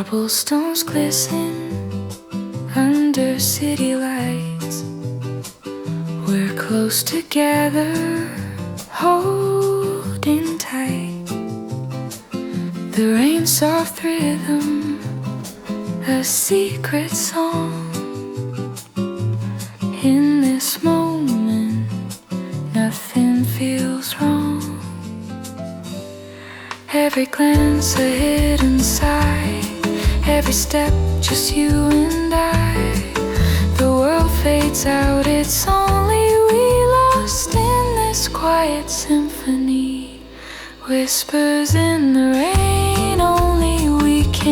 Cobblestones glisten under city lights. We're close together, holding tight. The rain's soft rhythm, a secret song. In this moment, nothing feels wrong. Every glance a hidden sigh, every step just you and I. The world fades out, it's only we lost in this quiet symphony. Whispers in the rain.